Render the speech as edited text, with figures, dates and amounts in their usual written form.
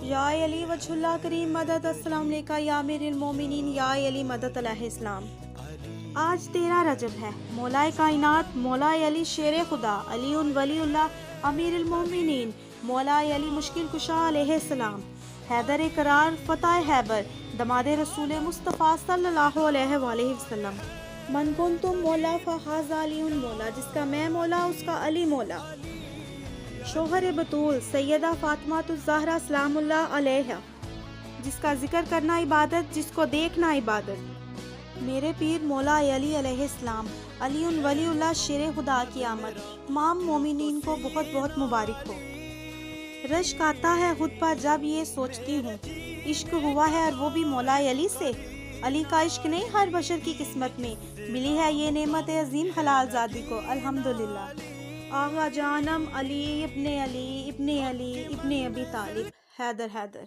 یا علی وجہ اللہ کریم مدد السلام علیکہ یا امیر المومنین یا علی مدد علیہ السلام۔ آج 13 رجب ہے۔ مولا کائنات مولا علی شیر خدا علی ولی اللہ امیر المومنین مولا علی مشکل کشا علیہ السلام، حیدر قرار فتح خیبر دماد رسول مصطفیٰ صلی اللہ علیہ وآلہ وسلم۔ من کنتم مولا فہذا علی مولا، جس کا میں مولا اس کا علی مولا۔ شوہر بطول سیدہ فاطمہ الزہرا سلام اللہ علیہ، جس کا ذکر کرنا عبادت، جس کو دیکھنا عبادت۔ میرے پیر مولا علی علیہ السلام علی ولی اللہ شیر خدا کی آمد تمام مومنین کو بہت بہت مبارک ہو۔ رشک آتا ہے خود پر جب یہ سوچتی ہوں، عشق ہوا ہے اور وہ بھی مولا علی سے۔ علی کا عشق نہیں ہر بشر کی قسمت میں، ملی ہے یہ نعمت عظیم حلال زادی کو، الحمدللہ۔ آغا جانم علی ابن ابی طالب، حیدر حیدر۔